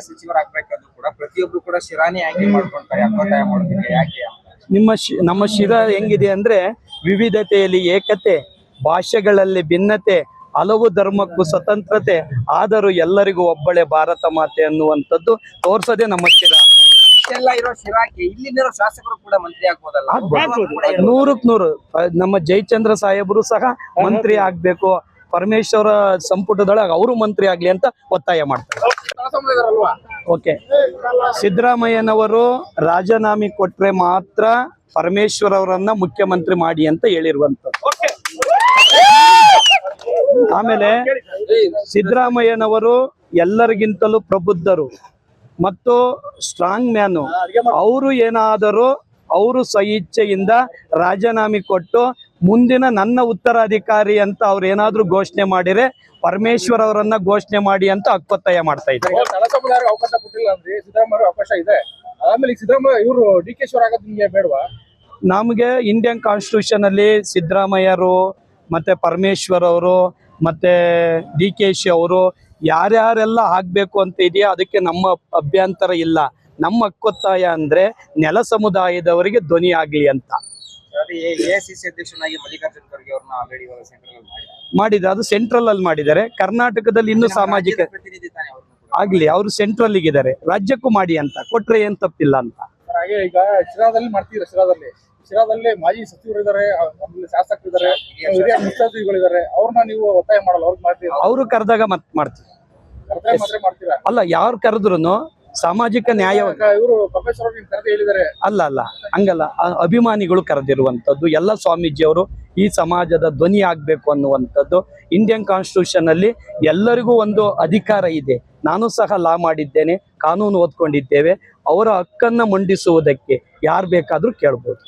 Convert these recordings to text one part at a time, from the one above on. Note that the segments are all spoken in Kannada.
ಸಚಿವರಾಗಬೇಕಾದ್ರೂ ಕೂಡ ಪ್ರತಿಯೊಬ್ರು ಕೂಡ ಶಿರಾನಿ ಆಯ್ಕೆ ಮಾಡ್ಕೊಂತಾರೆ ಅಭಿಪ್ರಾಯ ಮಾಡೋದಕ್ಕೆ ಯಾಕೆ ನಮ್ಮ ಶಿರ ಹೆಂಗಿದೆ ಅಂದ್ರೆ ವಿವಿಧತೆಯಲ್ಲಿ ಏಕತೆ, ಭಾಷೆಗಳಲ್ಲಿ ಭಿನ್ನತೆ, ಹಲವು ಧರ್ಮಕ್ಕೂ ಸ್ವತಂತ್ರತೆ, ಆದರೂ ಎಲ್ಲರಿಗೂ ಒಬ್ಬಳೆ ಭಾರತ ಮಾತೆ ಅನ್ನುವಂಥದ್ದು ತೋರ್ಸೋದೇ ನಮ್ಮ ಶಿರ. ಇಷ್ಟೆಲ್ಲ ಇರೋ ಶಿರಾಕ್ಕೆ ಇಲ್ಲಿರೋ ಶಾಸಕರು ಕೂಡ ಮಂತ್ರಿ ಆಗ್ಬೋದಲ್ಲ? ನೂರಕ್ಕೆ ನೂರು ನಮ್ಮ ಜಯಚಂದ್ರ ಸಾಹೇಬರು ಸಹ ಮಂತ್ರಿ ಆಗ್ಬೇಕು, ಪರಮೇಶ್ವರ ಸಂಪುಟದೊಳಗೆ ಅವರು ಮಂತ್ರಿ ಆಗ್ಲಿ ಅಂತ ಒತ್ತಾಯ ಮಾಡ್ತಾರೆ. ಓಕೆ, ಸಿದ್ದರಾಮಯ್ಯನವರು ರಾಜೀನಾಮೆ ಕೊಟ್ರೆ ಮಾತ್ರ ಪರಮೇಶ್ವರ್ ಅವರನ್ನ ಮುಖ್ಯಮಂತ್ರಿ ಮಾಡಿ ಅಂತ ಹೇಳಿರುವಂತದ್ದು. ಆಮೇಲೆ ಸಿದ್ದರಾಮಯ್ಯನವರು ಎಲ್ಲರಿಗಿಂತಲೂ ಪ್ರಬುದ್ಧರು ಮತ್ತು ಸ್ಟ್ರಾಂಗ್ ಮ್ಯಾನು. ಅವರು ಏನಾದರೂ ಅವರು ಸ್ವಇಚ್ಛೆಯಿಂದ ರಾಜೀನಾಮೆ ಕೊಟ್ಟು ಮುಂದಿನ ನನ್ನ ಉತ್ತರಾಧಿಕಾರಿ ಅಂತ ಅವ್ರು ಏನಾದ್ರೂ ಘೋಷಣೆ ಮಾಡಿದ್ರೆ ಪರಮೇಶ್ವರ್ ಅವರನ್ನ ಘೋಷಣೆ ಮಾಡಿ ಅಂತ ಒತ್ತಾಯ ಮಾಡ್ತಾ ಇದ್ದಾರೆ. ಅವಕಾಶ ಕೊಟ್ಟಿಲ್ಲ ಅಂದ್ರೆ ಸಿದ್ದರಾಮಯ್ಯ ಅವಕಾಶ ಇದೆ. ಆಮೇಲೆ ಸಿದ್ದರಾಮಯ್ಯ ಇವರು ಡಿ.ಕೆ. ಆಗೋದು ನಿಮಗೆ ಬೇಡವಾ? ನಮಗೆ ಇಂಡಿಯನ್ ಕಾನ್ಸ್ಟಿಟ್ಯೂಷನ್ ಅಲ್ಲಿ ಸಿದ್ದರಾಮಯ್ಯರು ಮತ್ತೆ ಪರಮೇಶ್ವರ್ ಅವರು ಮತ್ತೆ ಡಿ.ಕೆ.ಶಿ ಅವರು ಯಾರ್ಯಾರೆಲ್ಲ ಆಗ್ಬೇಕು ಅಂತ ಇದೆಯಾ ಅದಕ್ಕೆ ನಮ್ಮ ಅಭ್ಯಂತರ ಇಲ್ಲ. ನಮ್ಮ ಹಕ್ಕೊತ್ತಾಯ ಅಂದ್ರೆ ನೆಲ ಸಮುದಾಯದವರಿಗೆ ಧ್ವನಿ ಆಗ್ಲಿ ಅಂತ ಎಐಸಿಸಿ ಅಧ್ಯಕ್ಷನಾಗಿ ಮಲ್ಲಿಕಾರ್ಜುನ್ ಖರ್ಗೆ ಅವ್ರನ್ನ ಆಲ್ರೆಡಿ ಸೆಂಟ್ರಲ್ ಮಾಡಿದ್ದಾರೆ. ಅದು ಸೆಂಟ್ರಲ್ ಅಲ್ಲಿ ಮಾಡಿದ್ದಾರೆ. ಕರ್ನಾಟಕದಲ್ಲಿ ಇನ್ನೂ ಸಾಮಾಜಿಕ ಪ್ರತಿನಿಧಿ ತಾನೇ ಅವ್ರನ್ನ ಆಗ್ಲಿ, ಅವರು ಸೆಂಟ್ರಲ್ ಇದ್ದಾರೆ, ರಾಜ್ಯಕ್ಕೂ ಮಾಡಿ ಅಂತ ಕೊಟ್ರೆ ಏನ್ ತಪ್ಪಿಲ್ಲ ಅಂತ. ಹಾಗೆ ಈಗ ಶಿರಾದಲ್ಲಿ ಮಾಡ್ತೀರಾ? ಶಿರಾದಲ್ಲಿ ಮಾಜಿ ಸಚಿವರು ಇದಾರೆ, ಆಮೇಲೆ ಶಾಸಕರು ಇದಾರೆ, ಹಿರಿಯ ಮುಖ್ಯಮಂತ್ರಿಗಳಿದ್ದಾರೆ. ಅವ್ರನ್ನ ನೀವು ಒತ್ತಾಯ ಮಾಡಲ್ಲ? ಅವ್ರಿಗೆ ಮಾಡ್ತೀರಾ? ಅವರು ಕರೆದಾಗ ಮತ್ ಮಾಡ್ತೀವಿ. ಮಾಡ್ತೀರಾ? ಅಲ್ಲ, ಯಾರು ಕರೆದ್ರು ಸಾಮಾಜಿಕ ನ್ಯಾಯ. ಇವರು ಪ್ರೊಫೆಸರ್ ನಿಮ್ ಕರೆದು ಹೇಳಿದ್ದಾರೆ. ಅಲ್ಲ ಹಂಗಲ್ಲ, ಅಭಿಮಾನಿಗಳು ಕರೆದಿರುವಂತದ್ದು. ಎಲ್ಲ ಸ್ವಾಮೀಜಿಯವರು ಈ ಸಮಾಜದ ಧ್ವನಿ ಆಗ್ಬೇಕು ಅನ್ನುವಂಥದ್ದು. ಇಂಡಿಯನ್ ಕಾನ್ಸ್ಟಿಟ್ಯೂಷನ್ ಅಲ್ಲಿ ಎಲ್ಲರಿಗೂ ಒಂದು ಅಧಿಕಾರ ಇದೆ. ನಾನು ಸಹ ಲಾ ಮಾಡಿದ್ದೇನೆ, ಕಾನೂನು ಓದ್ಕೊಂಡಿದ್ದೇವೆ. ಅವರ ಹಕ್ಕನ್ನ ಮಂಡಿಸುವುದಕ್ಕೆ ಯಾರು ಬೇಕಾದ್ರೂ ಕೇಳ್ಬೋದು.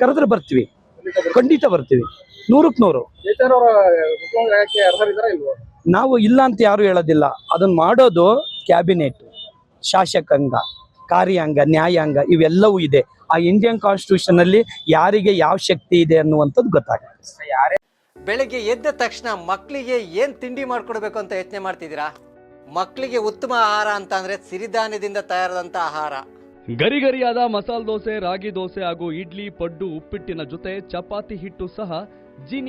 ಕರೆದ್ರೆ ಬರ್ತೀವಿ, ಖಂಡಿತ ಬರ್ತೀವಿ, 100ಕ್ಕೆ 100. ನಾವು ಇಲ್ಲ ಅಂತ ಯಾರು ಹೇಳೋದಿಲ್ಲ. ಅದನ್ನ ಮಾಡೋದು ಕ್ಯಾಬಿನೆಟ್, ಶಾಸಕಾಂಗ, ಕಾರ್ಯಾಂಗ, ನ್ಯಾಯಾಂಗ ಇವೆಲ್ಲವೂ ಇದೆ. ಆ ಇಂಡಿಯನ್ ಕಾನ್ಸ್ಟಿಟ್ಯೂಷನ್ ಅಲ್ಲಿ ಯಾರಿಗೆ ಯಾವ ಶಕ್ತಿ ಇದೆ ಅನ್ನುವಂಥದ್ದು ಗೊತ್ತಾಗುತ್ತೆ. ಬೆಳಿಗ್ಗೆ ಎದ್ದ ತಕ್ಷಣ ಮಕ್ಕಳಿಗೆ ಏನ್ ತಿಂಡಿ ಮಾಡ್ಕೊಡ್ಬೇಕು ಅಂತ ಯೋಚನೆ ಮಾಡ್ತಿದ್ದೀರಾ? ಮಕ್ಕಳಿಗೆ ಉತ್ತಮ ಆಹಾರ ಅಂತ ಅಂದ್ರೆ ಸಿರಿಧಾನ್ಯದಿಂದ ತಯಾರಾದಂತ ಆಹಾರ. ಗರಿಗರಿಯಾದ ಮಸಾಲೆ ದೋಸೆ, ರಾಗಿ ದೋಸೆ ಹಾಗೂ ಇಡ್ಲಿ, ಪಡ್ಡು, ಉಪ್ಪಿಟ್ಟಿನ ಜೊತೆ ಚಪಾತಿ ಹಿಟ್ಟು ಸಹ